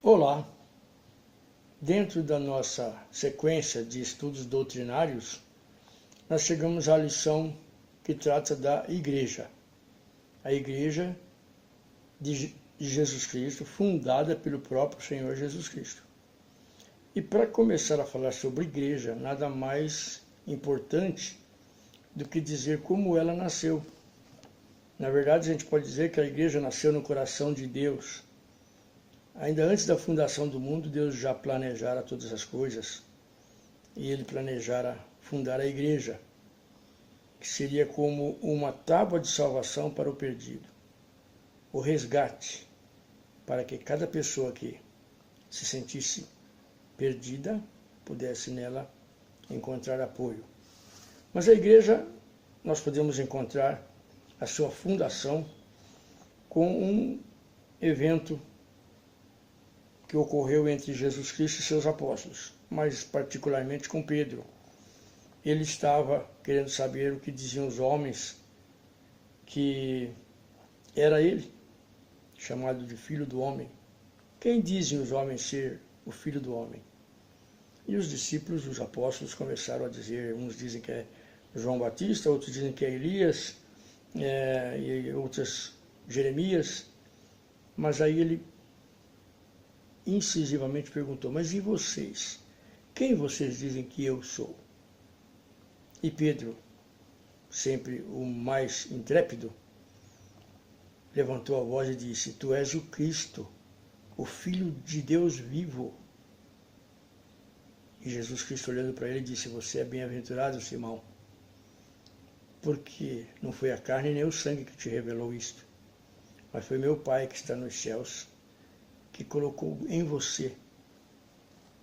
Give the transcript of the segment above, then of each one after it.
Olá! Dentro da nossa sequência de estudos doutrinários, nós chegamos à lição que trata da Igreja. A Igreja de Jesus Cristo, fundada pelo próprio Senhor Jesus Cristo. E para começar a falar sobre Igreja, nada mais importante do que dizer como ela nasceu. Na verdade, a gente pode dizer que a Igreja nasceu no coração de Deus. Ainda antes da fundação do mundo, Deus já planejara todas as coisas e Ele planejara fundar a Igreja, que seria como uma tábua de salvação para o perdido, o resgate, para que cada pessoa que se sentisse perdida pudesse nela encontrar apoio. Mas a Igreja, nós podemos encontrar a sua fundação com um evento que ocorreu entre Jesus Cristo e seus apóstolos, mas particularmente com Pedro. Ele estava querendo saber o que diziam os homens, que era ele, chamado de Filho do Homem. Quem dizem os homens ser o Filho do Homem? E os discípulos, os apóstolos, começaram a dizer, uns dizem que é João Batista, outros dizem que é Elias, e outros Jeremias, mas aí ele incisivamente perguntou, mas e vocês? Quem vocês dizem que eu sou? E Pedro, sempre o mais intrépido, levantou a voz e disse, tu és o Cristo, o Filho de Deus vivo. E Jesus Cristo, olhando para ele, disse, você é bem-aventurado, Simão, porque não foi a carne nem o sangue que te revelou isto, mas foi meu Pai que está nos céus, que colocou em você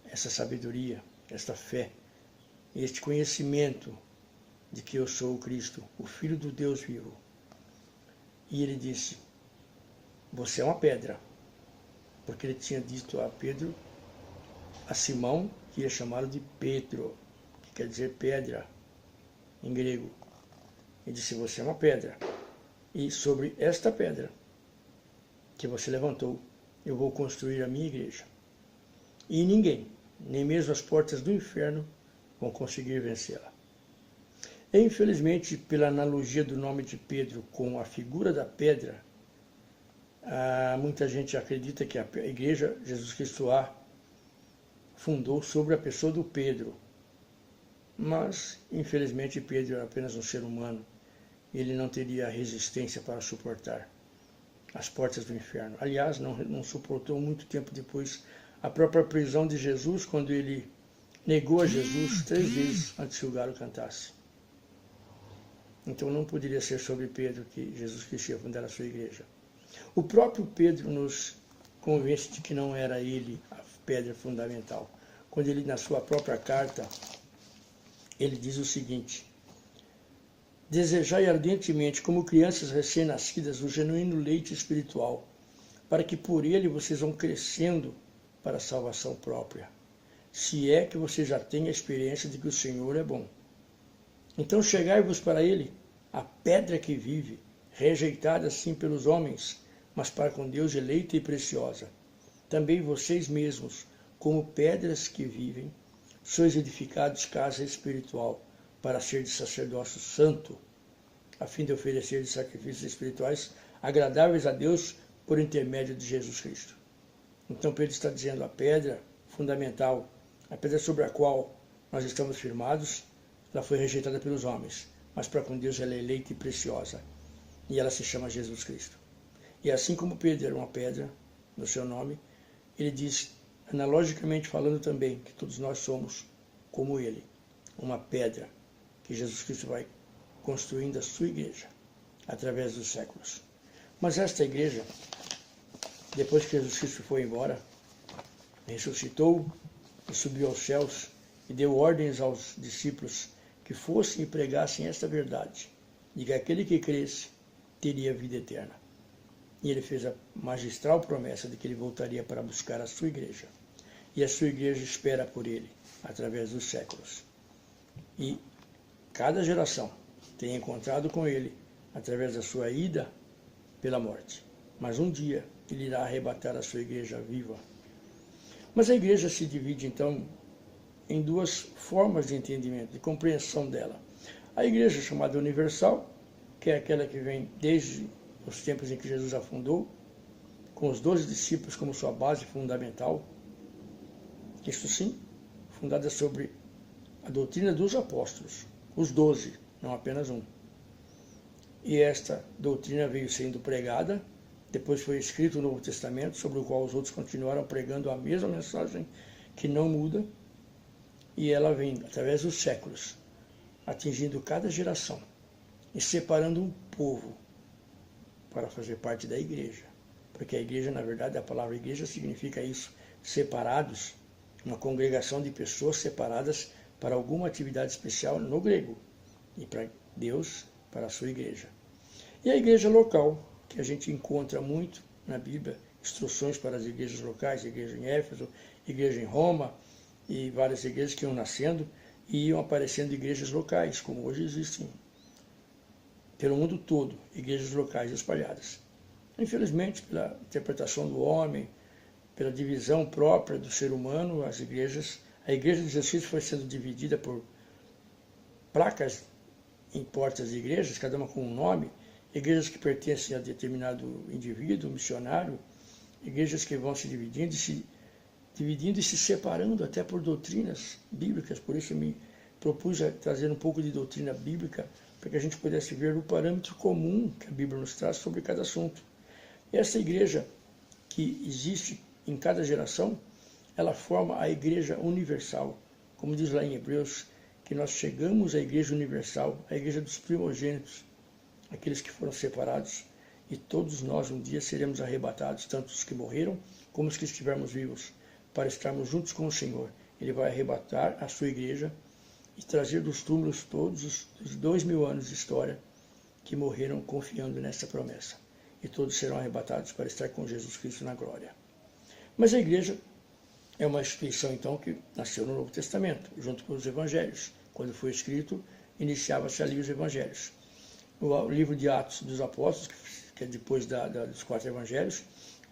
essa sabedoria, esta fé, este conhecimento de que eu sou o Cristo, o Filho do Deus vivo. E ele disse, você é uma pedra, porque ele tinha dito a Pedro, a Simão, que ia chamá-lo de Petro, que quer dizer pedra, em grego. Ele disse, você é uma pedra, e sobre esta pedra que você levantou, eu vou construir a minha igreja. E ninguém, nem mesmo as portas do inferno, vão conseguir vencê-la. E, infelizmente, pela analogia do nome de Pedro com a figura da pedra, muita gente acredita que a igreja Jesus Cristo fundou sobre a pessoa do Pedro. Mas, infelizmente, Pedro era apenas um ser humano. Ele não teria resistência para suportar as portas do inferno. Aliás, não suportou muito tempo depois a própria prisão de Jesus, quando ele negou a Jesus 3 vezes antes que o galo cantasse. Então não poderia ser sobre Pedro que Jesus Cristo ia fundar a sua igreja. O próprio Pedro nos convence de que não era ele a pedra fundamental. Quando ele, na sua própria carta, ele diz o seguinte, desejai ardentemente, como crianças recém-nascidas, o genuíno leite espiritual, para que por ele vocês vão crescendo para a salvação própria, se é que você já tem a experiência de que o Senhor é bom. Então chegai-vos para ele, a pedra que vive, rejeitada sim pelos homens, mas para com Deus eleita e preciosa. Também vocês mesmos, como pedras que vivem, sois edificados casa espiritual, para ser de sacerdócio santo, a fim de oferecer de sacrifícios espirituais agradáveis a Deus por intermédio de Jesus Cristo. Então Pedro está dizendo a pedra fundamental, a pedra sobre a qual nós estamos firmados, ela foi rejeitada pelos homens, mas para com Deus ela é eleita e preciosa, e ela se chama Jesus Cristo. E assim como Pedro era uma pedra no seu nome, ele diz, analogicamente falando também, que todos nós somos como ele, uma pedra, que Jesus Cristo vai construindo a sua igreja através dos séculos. Mas esta igreja, depois que Jesus Cristo foi embora, ressuscitou e subiu aos céus e deu ordens aos discípulos que fossem e pregassem esta verdade, de que aquele que cresce teria vida eterna. E ele fez a magistral promessa de que ele voltaria para buscar a sua igreja. E a sua igreja espera por ele, através dos séculos. E cada geração tem encontrado com ele através da sua ida pela morte. Mas um dia ele irá arrebatar a sua igreja viva Mas a igreja se divide, então, em duas formas de entendimento, de compreensão dela. A igreja chamada universal, que é aquela que vem desde os tempos em que Jesus a fundou, com os 12 discípulos como sua base fundamental, isto sim, fundada sobre a doutrina dos apóstolos, os 12, não apenas um. E esta doutrina veio sendo pregada, depois foi escrito o Novo Testamento, sobre o qual os outros continuaram pregando a mesma mensagem, que não muda, e ela vem, através dos séculos, atingindo cada geração e separando um povo para fazer parte da igreja. Porque a igreja, na verdade, a palavra igreja significa isso, separados, uma congregação de pessoas separadas para alguma atividade especial no grego, e para Deus, para a sua igreja. E a igreja local, que a gente encontra muito na Bíblia, instruções para as igrejas locais, igreja em Éfeso, igreja em Roma, e várias igrejas que iam nascendo e iam aparecendo igrejas locais, como hoje existem pelo mundo todo, igrejas locais espalhadas. Infelizmente, pela interpretação do homem, pela divisão própria do ser humano, a igreja de Jesus foi sendo dividida por placas em portas de igrejas, cada uma com um nome, igrejas que pertencem a determinado indivíduo, missionário, igrejas que vão se dividindo e se separando até por doutrinas bíblicas. Por isso eu me propus a trazer um pouco de doutrina bíblica, para que a gente pudesse ver o parâmetro comum que a Bíblia nos traz sobre cada assunto. Essa igreja que existe em cada geração, ela forma a igreja universal, como diz lá em Hebreus, que nós chegamos à igreja universal, a igreja dos primogênitos, aqueles que foram separados, e todos nós um dia seremos arrebatados, tanto os que morreram como os que estivermos vivos, para estarmos juntos com o Senhor. Ele vai arrebatar a sua igreja e trazer dos túmulos todos os 2000 anos de história que morreram confiando nessa promessa. E todos serão arrebatados para estar com Jesus Cristo na glória. Mas a igreja é uma instituição, então, que nasceu no Novo Testamento, junto com os evangelhos. Quando foi escrito, iniciava-se ali os evangelhos. O livro de Atos dos Apóstolos, que é depois dos 4 evangelhos,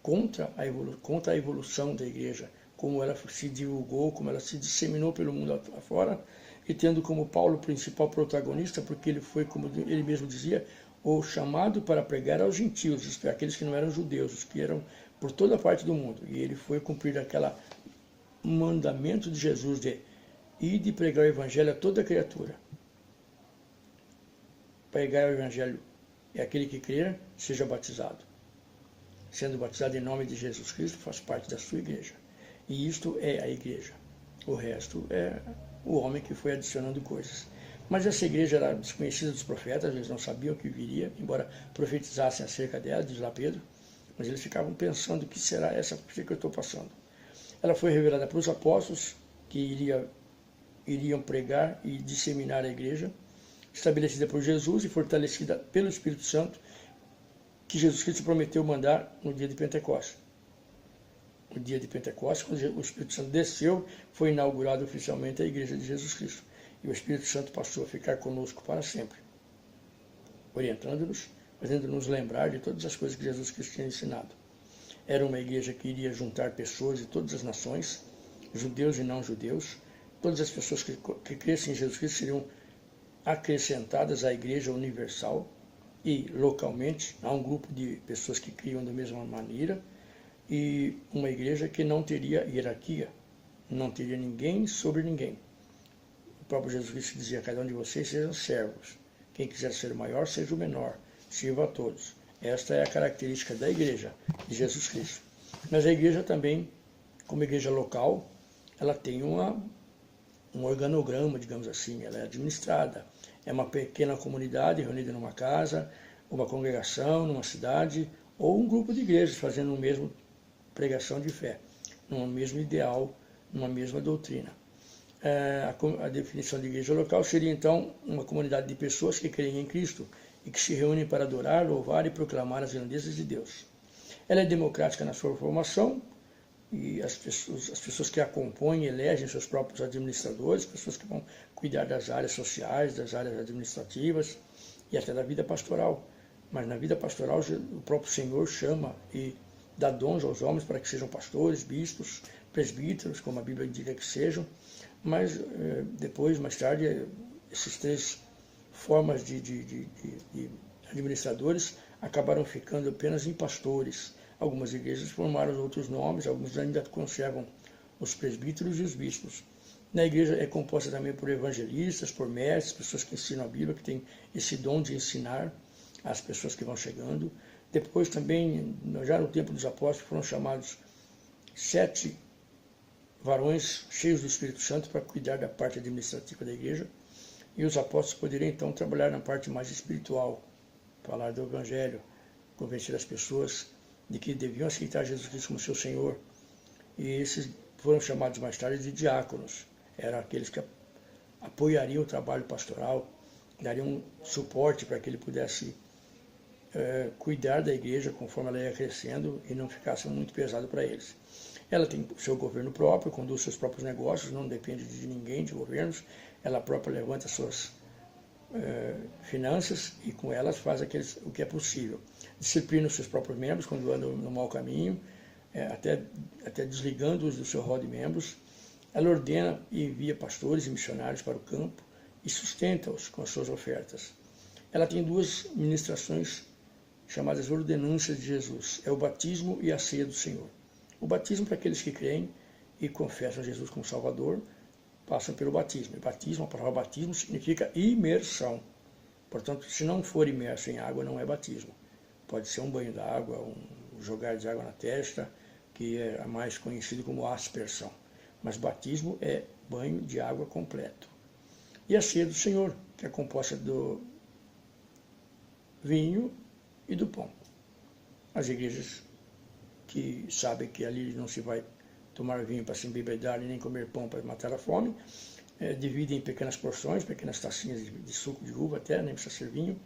conta a evolução da igreja, como ela se divulgou, como ela se disseminou pelo mundo afora, e tendo como Paulo o principal protagonista, porque ele foi, como ele mesmo dizia, o chamado para pregar aos gentios, isto é, aqueles que não eram judeus, os que eram por toda parte do mundo. E ele foi cumprir aquele mandamento de Jesus de ir e pregar o evangelho a toda criatura. Pregar o evangelho é aquele que crer, seja batizado. Sendo batizado em nome de Jesus Cristo, faz parte da sua igreja. E isto é a igreja. O resto é o homem que foi adicionando coisas. Mas essa igreja era desconhecida dos profetas, eles não sabiam o que viria, embora profetizassem acerca dela, diz lá Pedro, mas eles ficavam pensando o que será essa que eu estou passando. Ela foi revelada para os apóstolos, que iriam pregar e disseminar a igreja, estabelecida por Jesus e fortalecida pelo Espírito Santo, que Jesus Cristo prometeu mandar no dia de Pentecostes. No dia de Pentecostes, quando o Espírito Santo desceu, foi inaugurada oficialmente a igreja de Jesus Cristo. E o Espírito Santo passou a ficar conosco para sempre, orientando-nos, fazendo-nos lembrar de todas as coisas que Jesus Cristo tinha ensinado. Era uma igreja que iria juntar pessoas de todas as nações, judeus e não judeus. Todas as pessoas que crescem em Jesus Cristo seriam acrescentadas à igreja universal, e localmente há um grupo de pessoas que criam da mesma maneira, e uma igreja que não teria hierarquia, não teria ninguém sobre ninguém. O próprio Jesus Cristo dizia: cada um de vocês sejam servos, quem quiser ser o maior seja o menor, sirva a todos. Esta é a característica da igreja de Jesus Cristo. Mas a igreja também, como igreja local, ela tem um organograma, digamos assim, ela é administrada. É uma pequena comunidade reunida numa casa, uma congregação numa cidade, ou um grupo de igrejas fazendo o mesmo pregação de fé, num mesmo ideal, numa mesma doutrina. A definição de igreja local seria, então, uma comunidade de pessoas que creem em Cristo e que se reúnem para adorar, louvar e proclamar as grandezas de Deus. Ela é democrática na sua formação, e as pessoas que a compõem elegem seus próprios administradores, pessoas que vão cuidar das áreas sociais, das áreas administrativas e até da vida pastoral. Mas na vida pastoral o próprio Senhor chama e dá dons aos homens para que sejam pastores, bispos, presbíteros, como a Bíblia indica que sejam, mas depois, mais tarde, essas três formas de administradores acabaram ficando apenas em pastores. Algumas igrejas formaram outros nomes, alguns ainda conservam os presbíteros e os bispos. Na igreja é composta também por evangelistas, por mestres, pessoas que ensinam a Bíblia, que têm esse dom de ensinar as pessoas que vão chegando. Depois também, já no tempo dos apóstolos, foram chamados 7 varões cheios do Espírito Santo para cuidar da parte administrativa da igreja. E os apóstolos poderiam então trabalhar na parte mais espiritual, falar do Evangelho, convencer as pessoas de que deviam aceitar Jesus Cristo como seu Senhor. E esses foram chamados mais tarde de diáconos. Eram aqueles que apoiariam o trabalho pastoral, dariam suporte para que ele pudesse cuidar da igreja conforme ela ia crescendo e não ficasse muito pesado para eles. Ela tem seu governo próprio, conduz seus próprios negócios, não depende de ninguém, de governos. Ela própria levanta suas finanças e com elas faz o que é possível. Disciplina os seus próprios membros quando andam no mau caminho, até desligando-os do seu rol de membros. Ela ordena e envia pastores e missionários para o campo e sustenta-os com as suas ofertas. Ela tem 2 ministrações chamadas ordenanças de Jesus. É o batismo e a ceia do Senhor. O batismo para aqueles que creem e confessam Jesus como Salvador, passam pelo batismo. E batismo, a palavra batismo significa imersão. Portanto, se não for imerso em água, não é batismo. Pode ser um banho d'água, um jogar de água na testa, que é mais conhecido como aspersão. Mas batismo é banho de água completo. E a ceia do Senhor, que é composta do vinho e do pão. As igrejas que sabem que ali não se vai tomar vinho para se embebedar e nem comer pão para matar a fome, dividem em pequenas porções, pequenas tacinhas de suco de uva até, nem precisa ser vinho,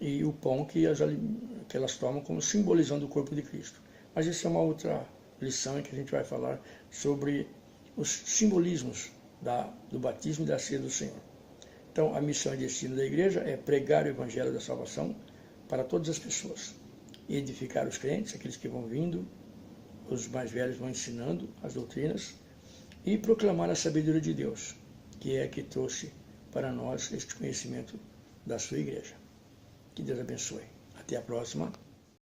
e o pão que elas tomam como simbolizando o corpo de Cristo. Mas isso é uma outra lição em que a gente vai falar sobre os simbolismos do batismo e da ceia do Senhor. Então, a missão e destino da igreja é pregar o evangelho da salvação para todas as pessoas, edificar os crentes, aqueles que vão vindo, os mais velhos vão ensinando as doutrinas, e proclamar a sabedoria de Deus, que é a que trouxe para nós este conhecimento da sua igreja. Que Deus abençoe. Até a próxima.